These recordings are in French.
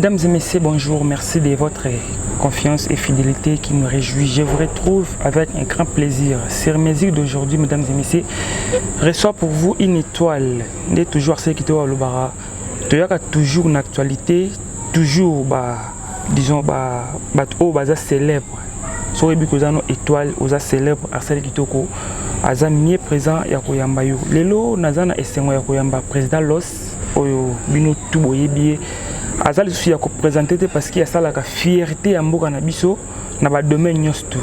Mesdames et messieurs, bonjour. Merci de votre confiance et fidélité qui nous réjouit. Je vous retrouve avec un grand plaisir. Sur musique d'aujourd'hui, mesdames et messieurs, reçoit pour vous une étoile. Il est toujours celle qui est au Lubara. Il y a toujours une actualité, toujours, disons, célèbre. So ebi kozano étoile oza célèbre Arsène Kitoko aza mieux présent ya koyamba yo lelo nazana esengo ya koyamba président Los oyo bino tout boyebi aza lisusu ya ko présenter parce qu'il y a ça la fierté ya mboka na biso na ba domaine nyos tout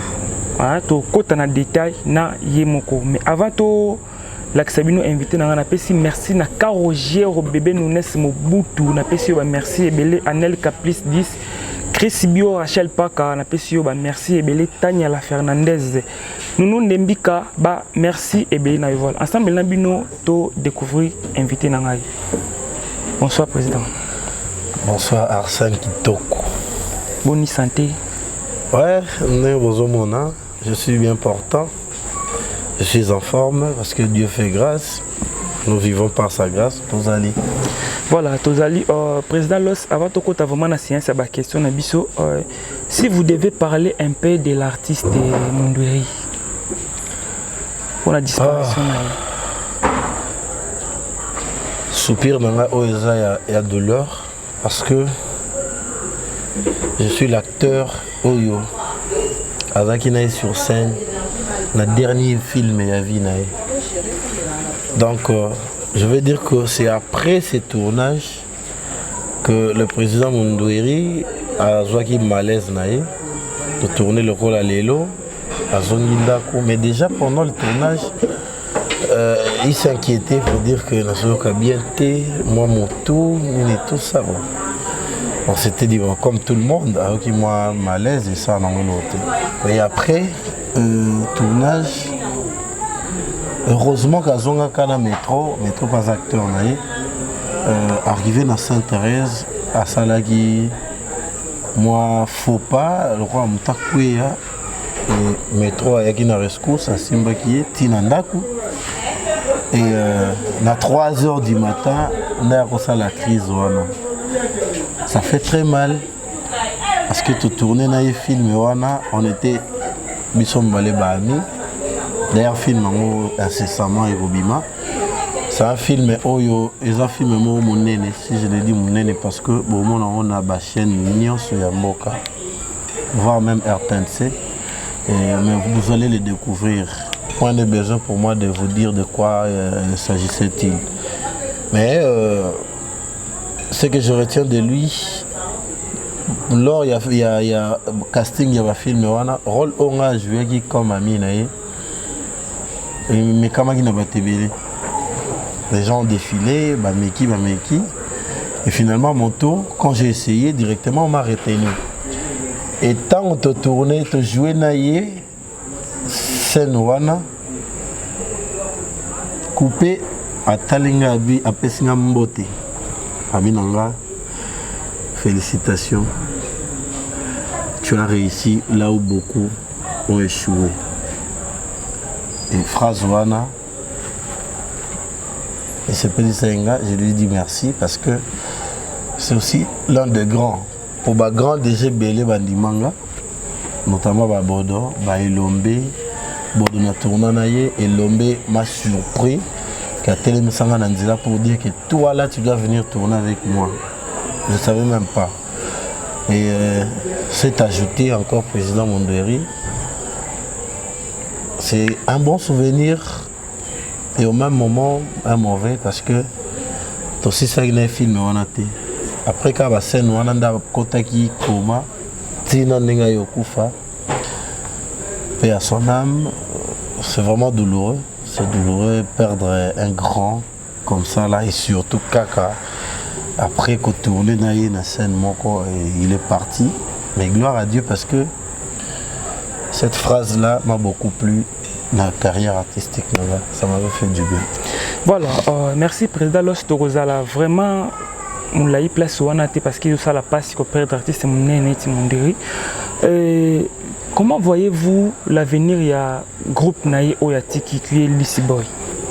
to kota na détail na yemoko mais avant to la Sabino invité na pesi merci na Karoger bébé Nounes Mobutu na pesi ba merci ebele Anel Caprice 10 Chris Bio, Rachel Paka, na pesio ba merci et belé Tania la Fernandez. Nous Ndembika ba merci et belé na vol. Ensemble na bino to découvrir invité na ngai. Bonsoir président. Bonsoir Arsène Kitoko. Bonne santé. Ouais, je suis bien portant. Je suis en forme parce que Dieu fait grâce. Nous vivons par sa grâce, Tozali. Voilà, Tozali, président Los, avant de côté vraiment la science, la question Nabiso, si vous devez parler un peu de l'artiste Mundweri, pour la disparition. Soupir dans la OESA, il y a douleur parce que je suis l'acteur Oyo, avec qui est sur scène, le dernier film et la vie. Donc, je veux dire que c'est après ces tournages que le président Mundweri a joué malaise de tourner le rôle à Lelo, à Zongindaku. Mais déjà pendant le tournage, il s'inquiétait pour dire que nous bien été, moi mon tour, et tout ça. On s'était dit, bon, comme tout le monde, avec moi malaise et ça, on a noté. Et après, tournage. Heureusement qu'à Zonga Kana métro pas acteur arrivé dans Sainte-Thérèse à Salagi, moi faut pas le roi Mutakuya et métro à Yakina Rescousse à Simbakie Tinandaku et à 3h du matin on a reçu la crise wana. Ça fait très mal parce que tout tourner dans les films wana on était bisom balé bami. D'ailleurs, film incessamment et Robima. C'est un film Oyo, et un film Monene. Si je le dis Monene parce que bon, on a la chaîne Nion sur Yamboka, voire même RTNC. Mais vous allez le découvrir. Point de besoin pour moi de vous dire de quoi s'agissait-il. Mais ce que je retiens de lui, lors il y a casting, il y a un film, rôle on a joué comme Amina. Mais comment il n'a pas été les gens ont défilé, Bameki. Et finalement, mon tour, quand j'ai essayé, directement, on m'a retenu. Et tant on te tournait, te jouait naïe, scène wana, coupé à Talinga à Pessinga Mbote. Aminanga, félicitations. Tu as réussi là où beaucoup ont échoué. Et phrase wana et ce petit Senga, je lui dis merci parce que c'est aussi l'un des grands. Pour les grands DG Belé Bandimanga, notamment Bodo, Elombe, Bodo na tourné et Elombe m'a surpris qu'à Télé Sanga Nanzila pour dire que toi là tu dois venir tourner avec moi. Je ne savais même pas. Et c'est ajouté encore président Mundweri. C'est un bon souvenir et au même moment un mauvais parce que aussi ça il y a un film on a été après quand la scène on a nda kotaki koma tina nenga yokufa paix à son âme. C'est vraiment douloureux, c'est douloureux perdre un grand comme ça là et surtout Kaka après qu'on tourne dans la scène moko et il est parti mais gloire à Dieu parce que cette phrase-là m'a beaucoup plu dans la carrière artistique. Ça m'avait fait du bien. Voilà, merci Président Los Torozala. Vraiment, on l'a eu place au Anate parce qu'il y a la passe qu'on perd d'artiste Mundweri. Comment voyez-vous l'avenir du groupe Naï Oyatiki qui est Lissi Boy?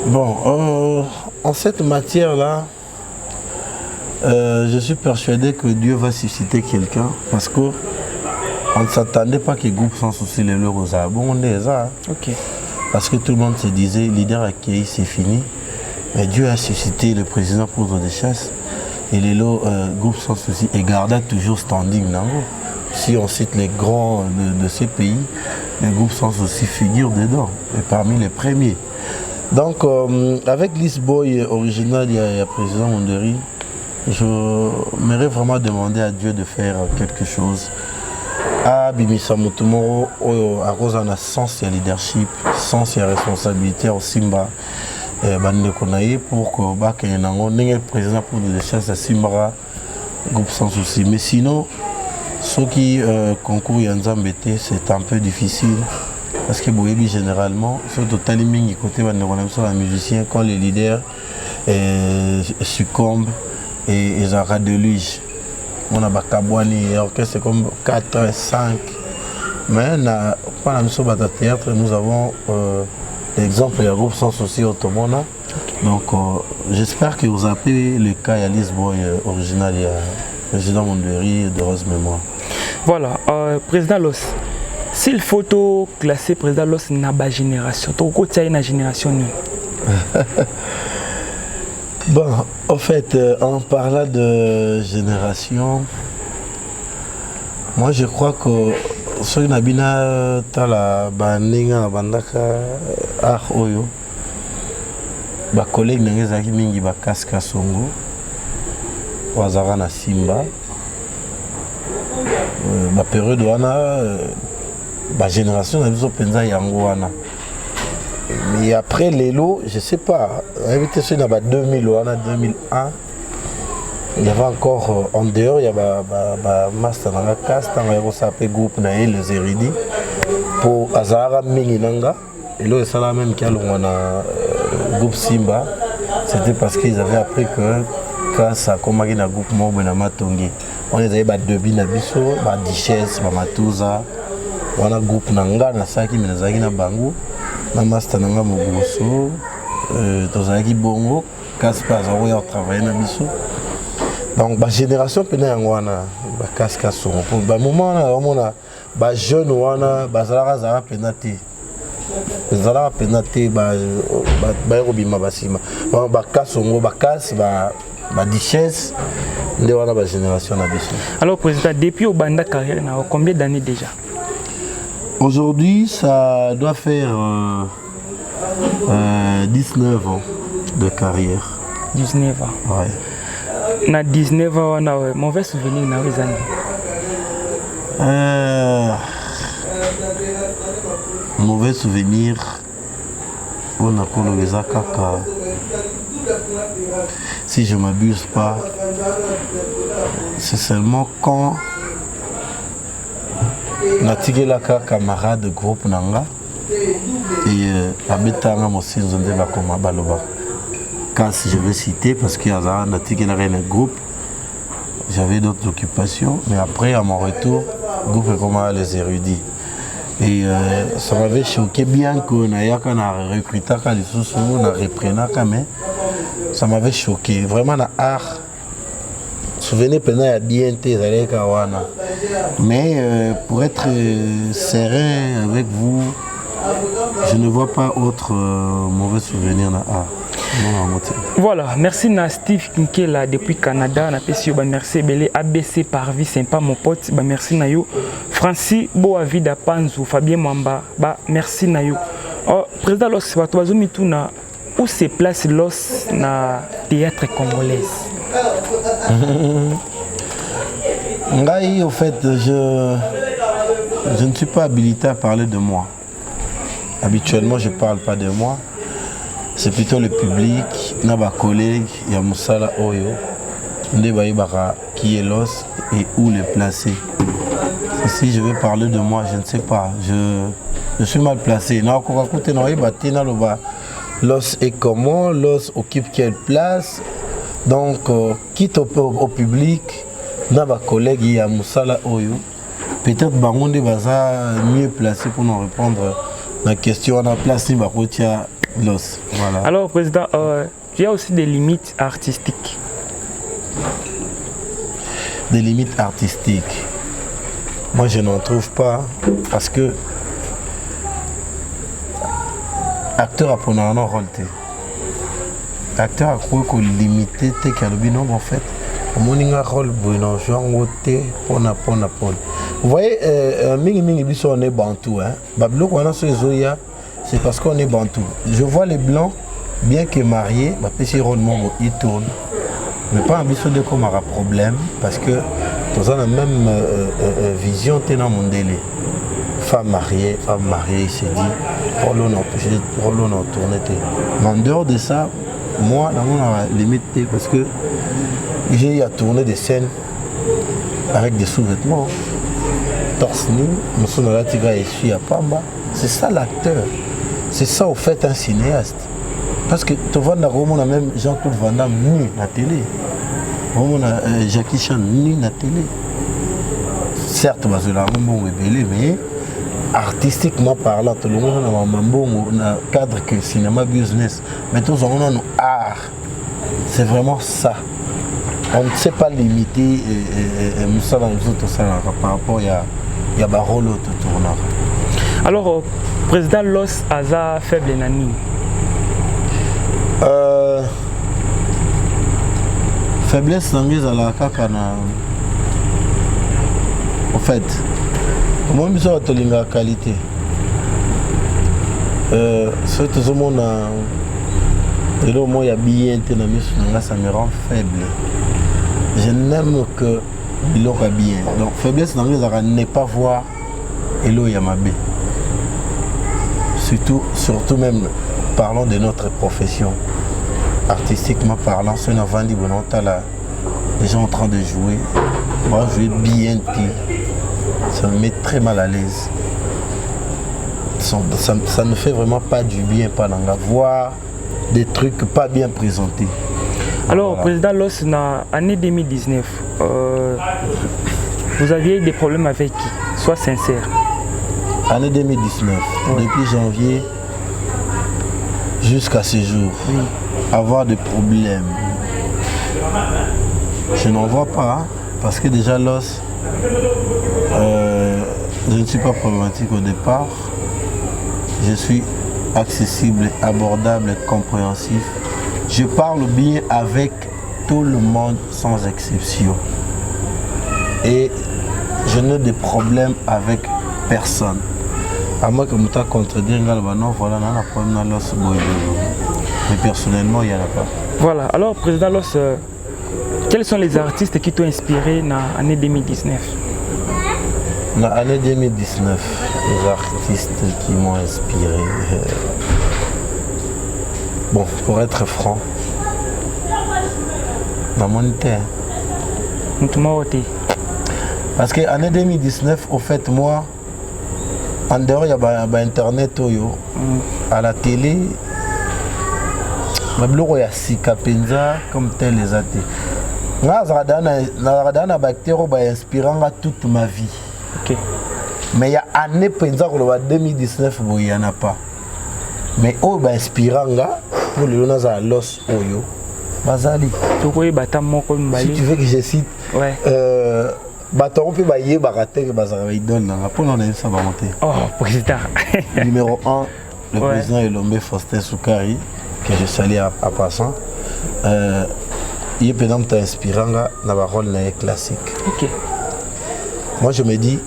Bon, en cette matière-là, Je suis persuadé que Dieu va susciter quelqu'un parce qu'on ne s'attendait pas que le groupe sans souci les leurs aux abondés. Ok. Parce que tout le monde se disait, leader accueilli, c'est fini. Mais Dieu a suscité le président pour des chasses. Et les groupes sans souci et garda toujours standing. Non? Si on cite les grands de ces pays, les groupes sans souci figurent dedans, et parmi les premiers. Donc, avec l'Isboy original, il y a président Monderi, je m'aurais vraiment demandé à Dieu de faire quelque chose. À Bimisa Mutumoro, à Rosana, sens et leadership, sens et responsabilité au Simba. Pour que le président pour les chasses à Simba, groupe sans souci. Mais sinon, ceux qui concourent à Nzambete, c'est un peu difficile. Parce que Boébi, généralement, surtout Taliming, côté de musicien, quand les leaders succombent et ils ont de lui. On a Bakabouani, c'est comme 4, 5. Mais pendant le théâtre, nous avons l'exemple du groupe sans souci Automona. Donc, j'espère que vous appelez le cas à Lisboy original, il y a président Monderi de Rose Mémoire. Voilà, président Los, s'il faut classer président Los dans la génération, tu as une génération. Bon, en fait, en parlant de génération, moi je crois que ce qui nabina tala baninga bandaka oyo ba collègue nangezaki mingi ba kaska songo wazara na Simba ba période wana ba génération na biso penza yango wana. Mais après les lots, je ne sais pas, en 2000, 2001, il y avait encore en dehors, il y avait un master dans la caste, il y a groupe les érudits pour Azara Minginanga. Et là, c'est la même qu'il y a le groupe Simba. C'était parce qu'ils avaient appris que quand ça a commencé le groupe Mobile Matongi, on les avait deux binabiso, Dichesse, Matouza, on a un groupe Nanga, Nasaki, Minazaki, Nabangu. Master nanga Mogoso, tozalaki bongo, Kaspa Zaro a travaillé na biso. Donc la génération pena wana ba kaska son pour ba moment na ba jeune wana bazalaka zara penate. Bazalaka penate ba robima basima. Ba kasongo ba kas ba dichesse nde wana ba génération na biso. Alors président, depuis au banda carrière na combien d'années déjà? Aujourd'hui, ça doit faire 19 ans de carrière. 19 ans. Ouais. Na 19 ans, on a un mauvais souvenir dans les années. Mauvais souvenir, on a connu kaka. Si je ne m'abuse pas, c'est seulement quand natikilaka camarade de groupe nanga et abetanga mosinzo nde bakoma baloba. Quand je vais citer parce qu'il y a un groupe, j'avais d'autres occupations, mais après à mon retour, le groupe est comme les érudits. Et ça m'avait choqué bien qu'on ait recruté les sous on a repris mais ça m'avait choqué. Vraiment, la art. Souvenez pendant il y a bien été mais pour être serein avec vous, je ne vois pas autre mauvais souvenir dans l'art. Voilà, merci à Steve Kinkela depuis Canada, merci Belé ABC Parvi, sympa mon pote, merci Nayo, Francis Boavida Panzou, Fabien Mwamba, merci Nayo. Président Los, où se place Los na théâtre congolais? Au fait, je ne suis pas habilité à parler de moi. Habituellement, je ne parle pas de moi. C'est plutôt le public, nos collègues, Yamusala Oyo, qui est l'os et où le placer. Si je veux parler de moi, je ne sais pas. Je suis mal placé. L'os est comment, l'os occupe quelle place. Donc, quitte au public, nos collègues, Yamusala Oyo, peut-être Bangonde Baza mieux placé pour nous répondre à la question. On a placé Barotia. Voilà. Alors, président, il y a aussi des limites artistiques. des limites artistiques. Moi, je n'en trouve pas parce que acteur a pour un rôle. Acteur a cru qu'on limitait tes calobino en fait. Mon rôle bon genre pona. Vous voyez, mingi biso on est bantou hein. Bablo qu'on a sur Zoya, c'est parce qu'on est bantou. Je vois les blancs, bien que mariés, bah petit rôle mon ils tournent. Mais pas un biso de comme un problème parce que dans la même vision t'es dans mon délai. Femme mariée, il s'est dit, rôle on tourné. Mais en dehors de ça, moi, dans mon limite, parce que j'ai tourné des scènes avec des sous-vêtements, torse nu, c'est ça l'acteur. C'est ça au fait un cinéaste. Parce que tu vois, on a même Jean-Claude Van Damme nu à la télé. On a Jackie Chan nu à la télé. Certes, c'est un bon rebelle, mais artistiquement parlant, tout le monde a un bon cadre que le cinéma business. Mais tout le monde a un art. C'est vraiment ça. On ne sait pas limiter par rapport à un rôle de tourneur. Alors, président Los Aza faible nani. Faiblesse anglaise à la kakana. En fait, moi je suis en qualité. C'est tout le monde a il y a bien ça me rend faible. Je n'aime que il aura bien. Donc faiblesse dans les arts ne pas voir Elo Yamabe. Surtout même parlons de notre profession. Artistiquement parlant, c'est un avant les gens en train de jouer. Moi je vais bien pire. Ça me met très mal à l'aise. Ça ne fait vraiment pas du bien pas dans la voir des trucs pas bien présentés. Alors, voilà. Président Los, en année 2019, vous aviez des problèmes avec qui? Sois sincère. Année 2019, oui. Depuis janvier jusqu'à ce jour, oui. Avoir des problèmes. Je n'en vois pas, parce que déjà Los, je ne suis pas problématique au départ. Je suis accessible, abordable, compréhensif. Je parle bien avec tout le monde sans exception. Et je n'ai de problème avec personne. À moins que je me contredire, non, voilà, on a un problème dans l'os. Mais personnellement, il n'y en a pas. Voilà, alors Président Los, quels sont les artistes qui t'ont inspiré dans l'année 2019? Dans l'année 2019, les artistes qui m'ont inspiré. Bon, pour être franc, dans mon terre. Parce que l'année 2019, au fait, moi, en dehors, il y a Internet, à la télé, il y a Sikapenza comme tel les athées. Dans bactérie inspirant toute ma vie. Okay. Mais il y a année 2019, il n'y en a pas. Mais oh, inspirant pour le Lonas à l'os Oyo. Bazali. Si tu veux que je cite, ouais. Bataron peut bailler barater que Bazali donne. Pour l'on a ça va monter. Oh, président. Numéro 1, le président Elombe Faustin Soukari, que je salue à passant. Il est inspirant dans la rôle classique. Ok. Moi je me dis,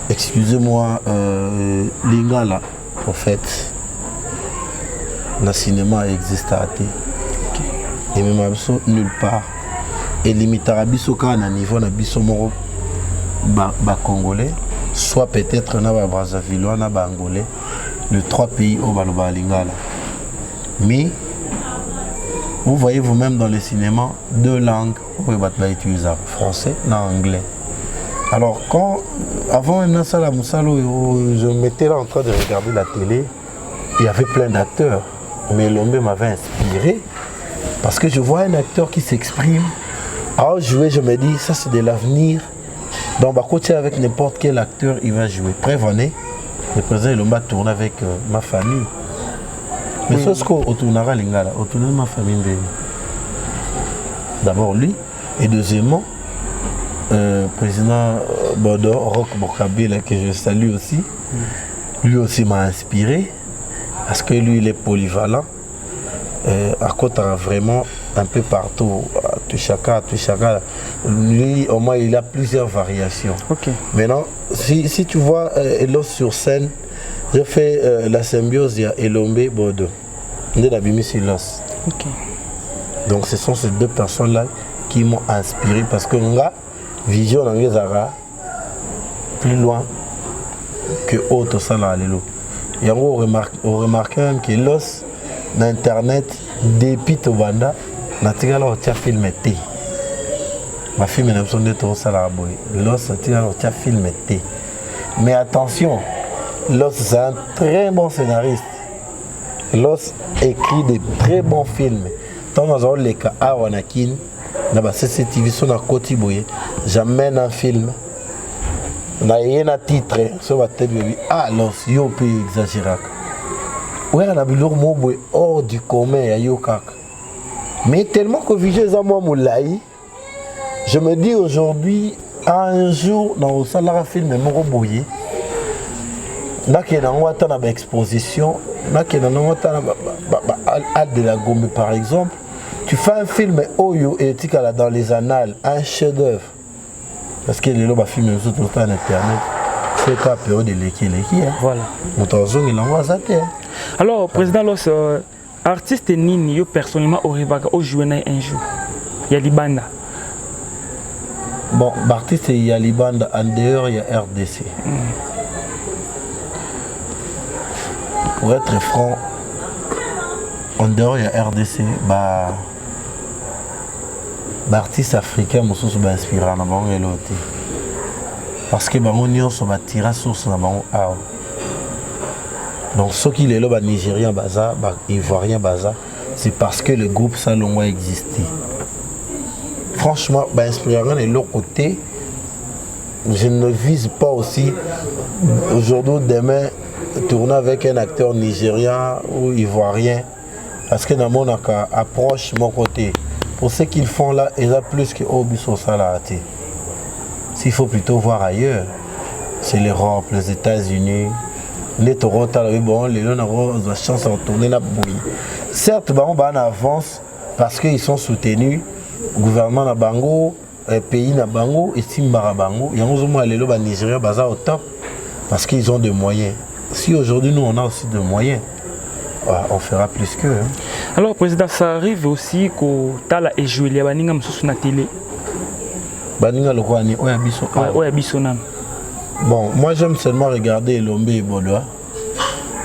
excusez-moi, Lingala, en fait, le cinéma existe à thé. Et même nulle part. Et limite à niveau congolais, soit peut-être na Brazzaville, na Angolais, les trois pays au Baloba Lingala. Mais vous voyez vous-même dans le cinéma deux langues où vous utilisez français et anglais. Alors quand avant même ça, je m'étais là en train de regarder la télé, il y avait plein d'acteurs, mais Lombe m'avait inspiré parce que je vois un acteur qui s'exprime. Alors jouer, je me dis ça c'est de l'avenir. Donc bah côté avec n'importe quel acteur il va jouer. Prévenez, le président Lomba tourne avec ma famille. Mais ce qu'on tournera Lingala, on tourne ma famille. D'abord lui, Et deuxièmement, président Bodo, Roch Bokabila, que je salue aussi, lui aussi m'a inspiré, parce que lui, il est polyvalent. À côté, vraiment un peu partout, à Tushaka. Lui, au moins, il a plusieurs variations. Okay. Maintenant, si tu vois Elos sur scène, je fais la symbiose, il y a Elombe Bodo. On est abîmé sur Elos. Okay. Donc, ce sont ces deux personnes-là qui m'ont inspiré parce que nga vision dans les plus loin que autre ça là allélo. Et on remarque même que Elos dans internet depuis Tobanda natika la tia film té. Ma film n'a besoin de tout ça là boy. Los natika la tia film té. Mais attention, Los c'est un très bon scénariste. Los écrit des très bons films. Tant dans les cas à Wanakin, na ba CCTV sur na Koti boye, j'amène un film. Na yena titre sur va te baby. Ah Los yo peut exagérer. Ouais, on a vu leur mot hors du commun à Yokak. Mais tellement que Vigé Zamoua Moulaï, je me dis aujourd'hui, un jour, dans le salaire film, mon robouillé, là qui est dans une exposition, là qui est dans une de la Gombe par exemple, tu fais un film Oyo et tu as dans les annales, un chef-d'œuvre. Parce que les lobes films sur tout internet, c'est la période de l'équipe. Voilà. Mon temps, il envoie ça. Alors, président Los, artiste Nini, yo personnellement, au joué un jour. Il y a Libanda. Bon, artiste, il y a Libanda, en dehors, il y a RDC. Pour être franc, en dehors, il y a RDC, artiste africain, je suis inspiré dans le monde. Parce que nous sommes tirés source dans le monde. Donc, ceux qui sont là, Nigériens, Ivoiriens, c'est parce que le groupe Salon a existé. Franchement, inspirant de l'autre côté, je ne vise pas aussi aujourd'hui, demain, tourner avec un acteur nigérien ou ivoirien. Parce que dans mon approche, mon côté, pour ce qu'ils font là, ils ont plus que Obiso Salati. S'il faut plutôt voir ailleurs, c'est l'Europe, les États-Unis. Les Toronto, bon, les gens ont la chance de retourner la bouille. Certes, on va en avance parce qu'ils sont soutenus. Le gouvernement na Bango, le pays na Bango, estime Barabango. Il y a un les lobes Nigeria basés au top parce qu'ils ont des moyens. Si aujourd'hui nous on a aussi des moyens, on fera plus qu'eux. Alors, président, ça arrive aussi que Tala et Julia Baninga sur la télé. Baninga le quoi ni Oyabiso. Oyabiso nam. Bon, moi j'aime seulement regarder Lombe et Bodoa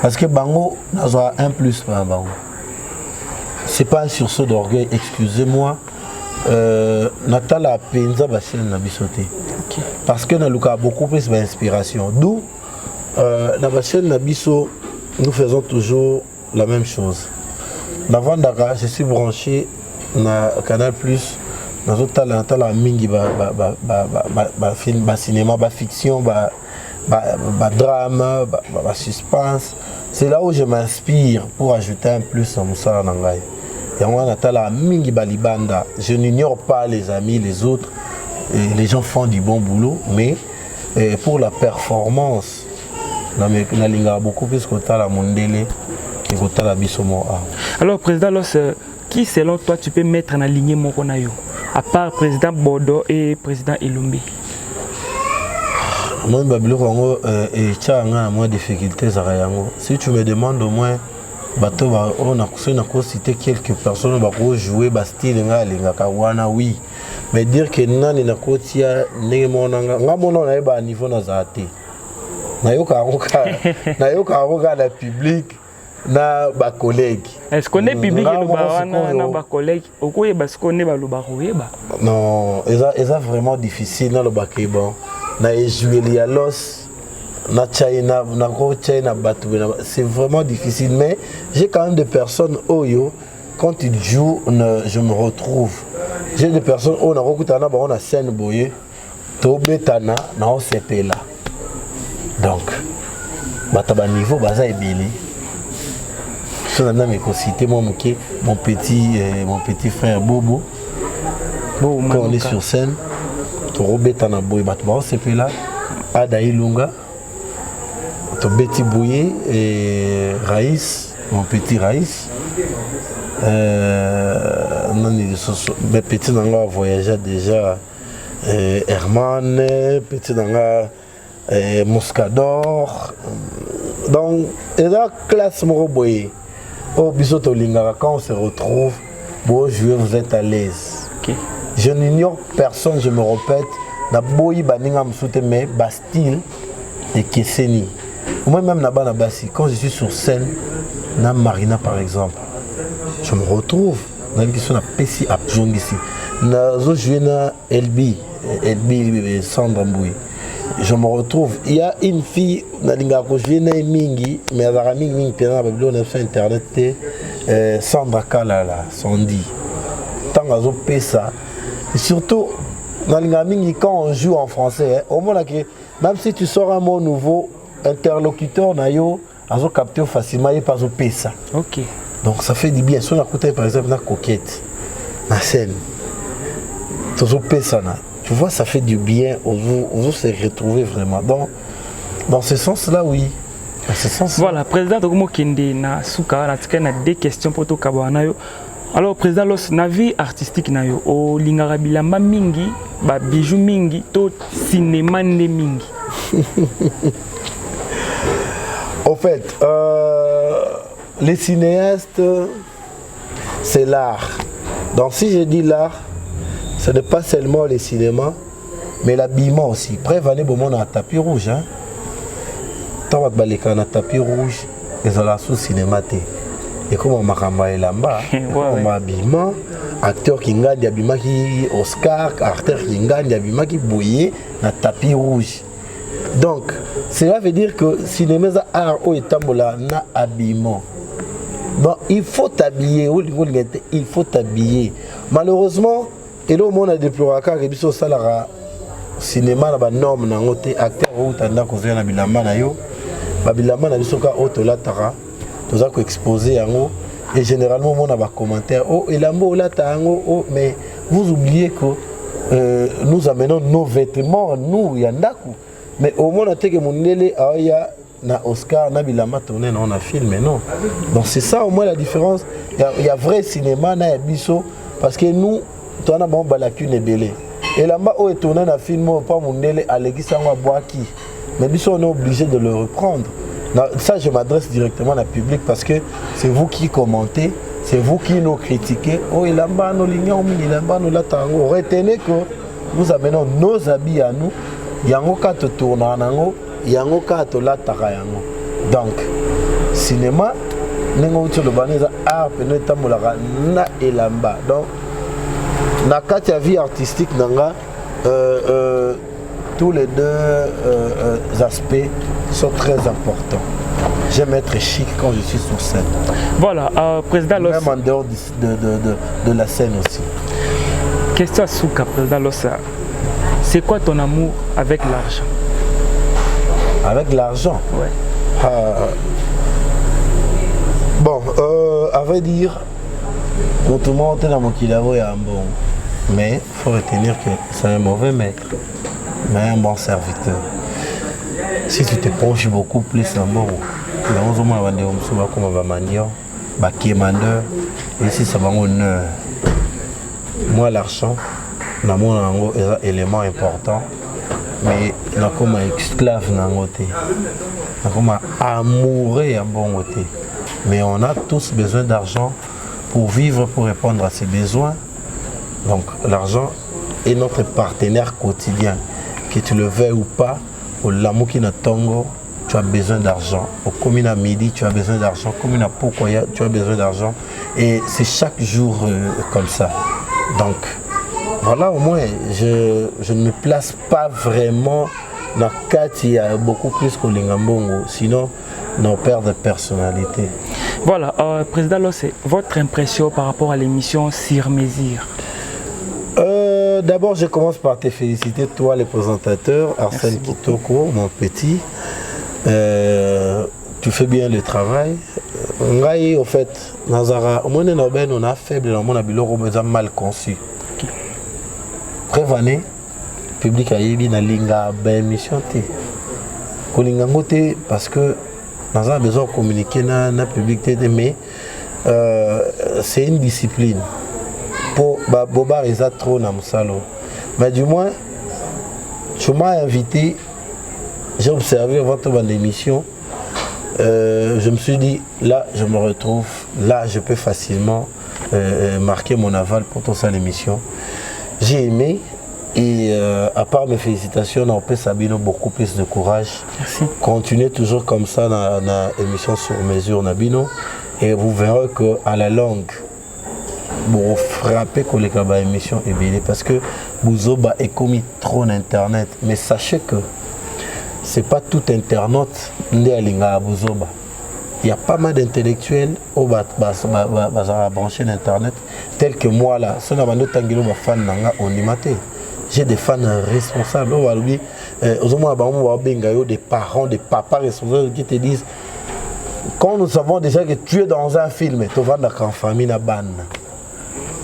parce que Bango n'a un plus par Bango. C'est pas un sursaut d'orgueil, excusez-moi. Natala Penza Bassel n'a bisoté. Parce que nous avons beaucoup plus d'inspiration. D'où, dans Bassel Nabiso, nous faisons toujours la même chose. Avant Dakar, je suis branché dans Canal Plus. Dans le talent, mingi film, cinéma, fiction, drame, suspense. C'est là où je m'inspire pour ajouter un plus à Moussa Nangaï. Je n'ignore pas les amis, les autres. Et les gens font du bon boulot, mais pour la performance, il y a beaucoup plus que la Mondele qui est la Bissomo. Alors, président Los, qui selon toi tu peux mettre en ligne Mokonayo? À part président Bodo et président Elombe. Moi, je suis moins difficultés. Si tu me demandes au moins, on a cité quelques personnes qui ont joué Bastille, oui. Mais dire que non, il y a un niveau de public. Na ba collègue. Est-ce qu'on est public et na collègue? Non, c'est vraiment difficile dans le bakeba. Na Julia Los, na China, na China Batu. C'est vraiment difficile, mais j'ai quand même des personnes Oyo. Quand ils jouent, je me retrouve. J'ai des personnes où on a scène boye, tobetana na OCP là. Donc, bataba niveau baza ebili. Mon petit frère Bobo, Bon, quand on est sur scène, tu rebêtes en aboy, c'est là, Ada Ilunga, tu Betty Bouye et Raïs, mon petit Raïs. Mes petits n'ont voyagé déjà. Herman, petit Nanga, Moscador. Donc, il y a la classe Moroboye. Au Bisoto Lingara, quand on se retrouve, bon, vous êtes à l'aise. Okay. Je n'ignore personne, je me répète. Na boyi baninga msoute mais Bastille et Kesseni. Moi-même, quand je suis sur scène, na Marina par exemple, je me retrouve dans une question de Pessi à Jongisi. Na Zojuena Elbi Sandra Mbouy. Je me retrouve. Il y a une fille, Mingi, mais elle a Mingi, sur Internet, Sandra Kalala, Sandy. Tant que Pessa. Et surtout, quand on joue en français, au moins, même si tu sors un mot nouveau, interlocuteur, on a capté facilement, il n'y a pas de Pessa. Ok. Donc ça fait du bien. Si on a écouté par exemple la coquette, la scène, tu vois, ça fait du bien, on se retrouver vraiment. Donc, dans ce sens-là, oui. Dans ce sens voilà, président Tokumo Kende na Souka, na deux questions pour toi Kabanayo. Alors, président, la vie artistique nayo, o lingara bilamba mingi, ba bijou mingi, to cinéma ne mingi. En fait, les cinéastes, c'est l'art. Donc si je dis l'art, ce n'est pas seulement le cinéma, mais l'habillement aussi. Après, venez bon un tapis rouge. Tant que tu as un tapis rouge, ils ont la sous-cinéma. Et comme on m'a ramené là-bas, on m'a habillement, acteur qui gagne habillement qui Oscar, acteur qui gagne habillement qui bouillé, un tapis rouge. Donc, cela veut dire que le cinéma est art ou est habillement. Donc, il faut t'habiller, il faut t'habiller. Malheureusement, et là, on a déploré que le cinéma a des normes, acteur ou tanda kozé na bilamba na yo, ba bilamba na biso ka otola tara, toza ko exposer yango et généralement on a des commentaires oh elambo la tango oh mais vous oubliez que nous amenons nos vêtements nous yandaku mais au moins on a que mon nele aya na Oscar na bilamba tourné on a filmé non. Donc c'est ça au moins la différence. Il y a vrai cinéma na biso parce que nous tu as bon balacune et belé. Et là-bas, où est tourné un film, pas mon délai à l'église à Boaki. Mais bien sûr, on est obligé de le reprendre. Ça, je m'adresse directement à public parce que c'est vous qui commentez, c'est vous qui nous critiquez. Oh, il là-bas, nos lignes, il là-bas, nous l'attendons. Retenez que nous amenons nos habits à nous. Il y a un cas de tournant, il y a un cas de l'attara. Donc, cinéma, nous avons le art, nous avons et là-bas. Donc, dans la vie artistique, tous les deux aspects sont très importants. J'aime être chic quand je suis sur scène. Voilà, président Loss. Même en dehors de la scène aussi. Question à Souka, président Loss. C'est quoi ton amour avec l'argent? Avec l'argent? Ouais. Bon, à vrai dire, tout le monde est dans mon kilavo et un bon. Mais il faut retenir que c'est un mauvais maître, mais un bon serviteur. Si tu te penches beaucoup plus en bon, ici ça va honneur. Moi l'argent, c'est un élément important, mais je suis comme un esclave, je suis comme un amoureux en bon côté. Mais on a tous besoin d'argent pour vivre, pour répondre à ses besoins. Donc l'argent est notre partenaire quotidien. Que tu le veuilles ou pas, au l'amour qui est tongo, tu as besoin d'argent. Au commune à midi, tu as besoin d'argent. Au commune à Pokoya, tu as besoin d'argent. Et c'est chaque jour comme ça. Donc voilà, au moins, je ne me place pas vraiment dans le cas il y a beaucoup plus que l'Ingambongo. Sinon, on perd de personnalité. Voilà, président Loss, votre impression par rapport à l'émission Sur Mesure? D'abord, je commence par te féliciter, toi, le présentateur, Arsène Kitoko, mon petit. Tu fais bien le travail. Au fait, Nazara, on a faible, on a mal conçu. Prévané, public a yebi na linga ba émission té. Kolinga ngoté parce que nous avons besoin de communiquer dans le public mais c'est une discipline. Pour Boba Reza trop na musalo. Mais du moins tu m'as invité, j'ai observé votre émission. Je me suis dit, là, je me retrouve, là, je peux facilement marquer mon aval pour toute ça l'émission. J'ai aimé et à part mes félicitations, on peut Sabino beaucoup plus de courage. Merci. Continuez toujours comme ça dans l'émission sur mesure Nabino et vous verrez qu'à la longue, vous frappez que les émission est belle parce que vous avez commis trop d'internet. Mais sachez que c'est pas tout internaute qui est Bozoba. Il y a pas mal d'intellectuels qui sont branchés d'internet, tels que moi là. J'ai des fans responsables. Des parents, des papas responsables qui te disent quand nous savons déjà que tu es dans un film, tu vas dans une famille.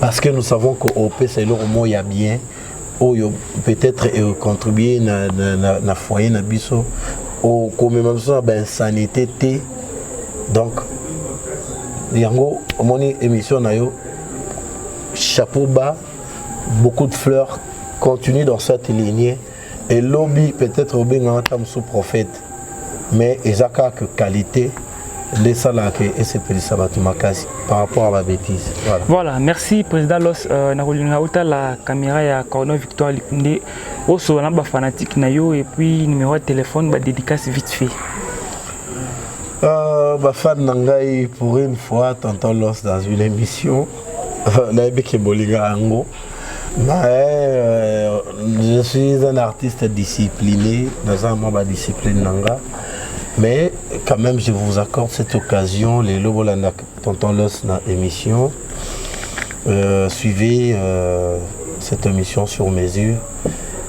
Parce que nous savons qu'au pays, c'est le mot il y a bien. Peut-être contribuer à la foyer na biso au commémoration de l'insanité. Donc yango moni émission na yo chapeau bas, beaucoup de fleurs, continue dans cette lignée et lobby peut-être au bien comme sous prophète mais ezaka que qualité les salariés et c'est par rapport à ma bêtise. Voilà, merci Président Los. La caméra ya Corno Victoire Likunde. Oso na ba fanatique na yo et puis numéro de téléphone ba dédicace vite fait. Ba fan nangai pour une fois tonton Los dans une émission. Na beke bolinga ango. Je suis un artiste discipliné dans un moment discipline nanga. Mais quand même, je vous accorde cette occasion, les Lobolanda Tonton Los dans l'émission. Suivez cette émission sur mesure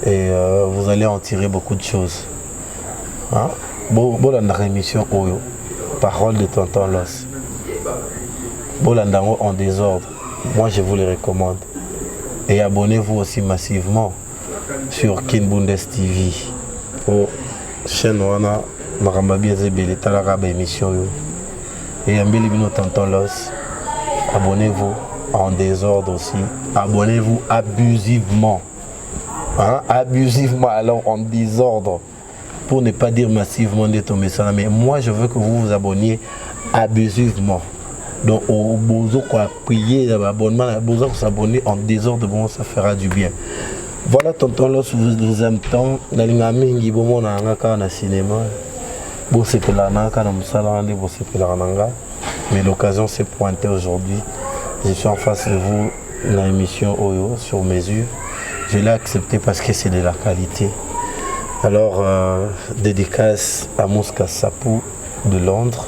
et vous allez en tirer beaucoup de choses. Hein? Bolanda émission Oyo, parole de Tonton Los. Bolanda en désordre, moi je vous les recommande. Et abonnez-vous aussi massivement sur Kinbundes TV. Pour chaîne Wana. Et abonnez-vous en désordre aussi. Abonnez-vous abusivement. Hein? Abusivement, alors en désordre. Pour ne pas dire massivement de tomber ça. Mais moi, je veux que vous vous abonniez abusivement. Donc, au besoin quoi prier, l'abonnement, besoin de s'abonner en désordre, bon, ça fera du bien. Voilà, tonton Los, vous aime tant. Dans les amis, bon, on a un cinéma. Mais l'occasion s'est pointée aujourd'hui. Je suis en face de vous, l'émission Oyo sur mesure. Je l'ai accepté parce que c'est de la qualité. Alors, dédicace à Mouska Sapou de Londres,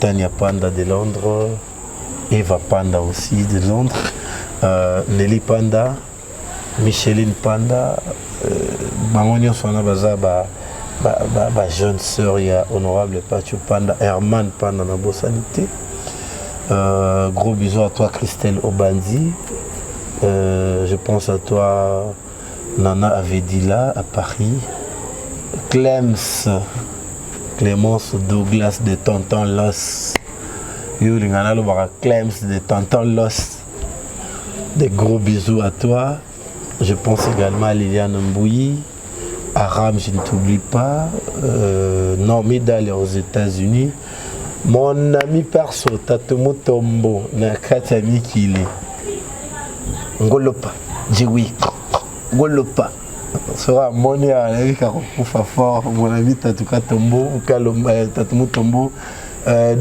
Tania Panda de Londres, Eva Panda aussi de Londres, Nelly Panda, Micheline Panda, Bangonio Sona Bazaba. Jeune sœur, il y a honorable Pacho Panda, Herman Panda dans la sanité. Gros bisous à toi Christelle Obandi. Je pense à toi Nana Avedila à Paris. Clémence Douglas de Tonton Los. Clémence de Tonton Los. Des gros bisous à toi. Je pense également à Liliane Mbouyi. Aram, je ne t'oublie pas. Normi d'aller aux États-Unis. Mon ami perso, Tatomo Tombo, Nakatami Kili. Ngolopa, Djiwi, Ngolopa. Sera mon ami Karoufoufa fort, mon ami Tatouka Tombo, Tatomo Tombo,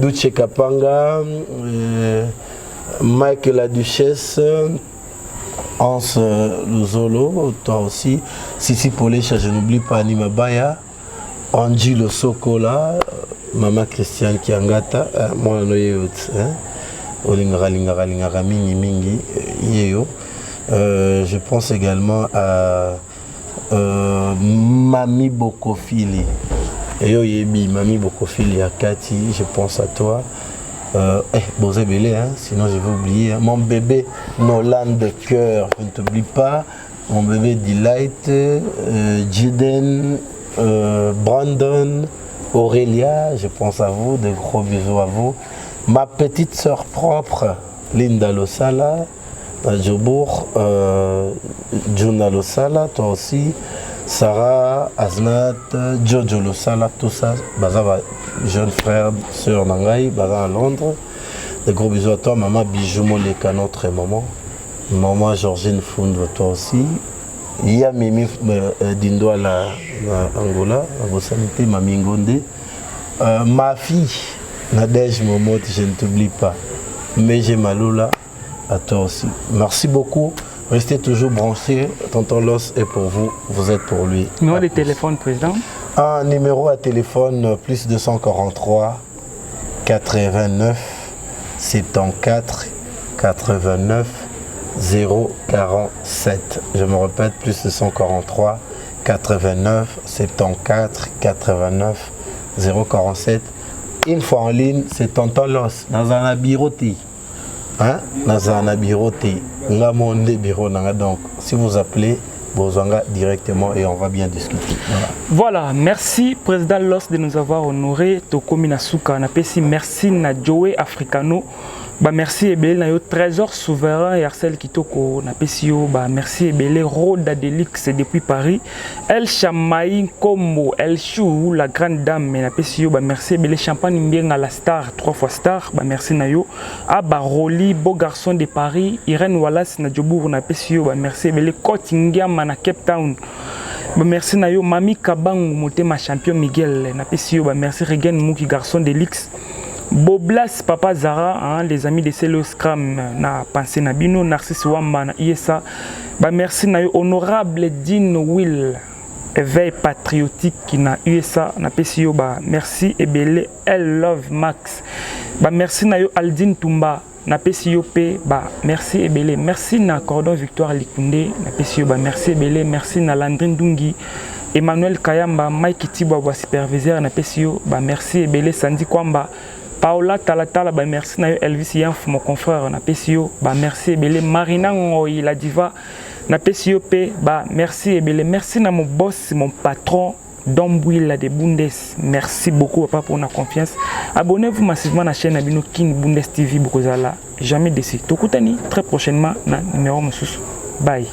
Duce Kapanga, Mike la Duchesse. Hans Luzolo, toi aussi. Sissi Polécha, je n'oublie pas Anima Baya. Angie Le Sokola, Maman Christiane Kiangata, moi Noyot, Olingara Mingi, Yeyo. Je pense également à Mami Bokofili. Yo Yebi, Mami Bokofili à Kati, je pense à toi. Bosé Belé, hein, sinon je vais oublier. Hein. Mon bébé Nolan de cœur, je ne t'oublie pas. Mon bébé Delight, Jiden, Brandon, Aurélia, je pense à vous, de gros bisous à vous. Ma petite sœur propre, Linda Losala, Djobour, Juna Losala, toi aussi, Sarah, Aznat, Jojo Losala, tout ça, Bazava, jeune frère, sœur Nangaï, Bazava à Londres. De gros bisous à toi, maman Bijou Moleka, notre maman. Maman Georgine Foundre, toi aussi. Il y a Mimi Dindo à Angola, à Bosanité, Mami Ngonde. Ma fille, Nadège Momot, je ne t'oublie pas. Meje Maloula, à toi aussi. Merci beaucoup. Restez toujours branchés. Tonton Los est pour vous, vous êtes pour lui. Numéro de téléphone, président. Un numéro à téléphone, plus 243 89 74 89 047. Je me répète, plus 243 89 74 89 047. Une fois en ligne, c'est Tonton Los dans un biroté. Hein? Dans un biroté. Donc, si vous appelez, Bozanga directement et on va bien discuter. Voilà, merci Président Los de nous avoir honoré. Tokomi Nasuka, merci na Joe Africano. Bah merci Ebele na yo Trésor Souverain et Arcel Kitoko na PCO. Bah merci Ebele Roda Delix depuis Paris. El Chamaï Kombo El Chou la grande dame na PCO. Bah merci Ebele Champagne Mbienga la star 3 fois star. Bah merci na yo. Aba Roli beau garçon de Paris. Irène Wallace na Djobour na PCO. Bah merci Ebele Kotingiam na Cape Town. Bah merci na yo Mami Kabangu Motema champion Miguel na PCO. Bah merci Regen Mouki garçon de Lix. Boblas Papa Zara, hein, les amis de Celo Scram, na pensé na bino, Narcisse Wamba, na ISA. Bah merci na yo honorable Dean Will, éveil patriotique qui na USA, na PCO. Bah merci Ebele, Elle Love Max. Bah merci na yo Aldine Tumba, na PCO P. Bah merci Ebele, merci na Cordon Victoire Likunde, na PCO. Bah merci Ebele, merci na Landrine Dungi. Emmanuel Kayamba, Mike Tibwa, superviseur na PCO. Bah merci Ebele, Sandy Kwamba. Paola Talatala, bah merci na Elvis Yanf, mon confrère na PCO. Bah merci Ebele Marina Ngoyi, la diva na PCO P. Bah merci Ebele, merci na mon boss, mon patron Dombouila de Bundes. Merci beaucoup papa pour la confiance. Abonnez-vous massivement à la chaîne Abino King Bundes TV Bokozala. Jamais déçu. Tokutani très prochainement na numéro Moussous. Bye.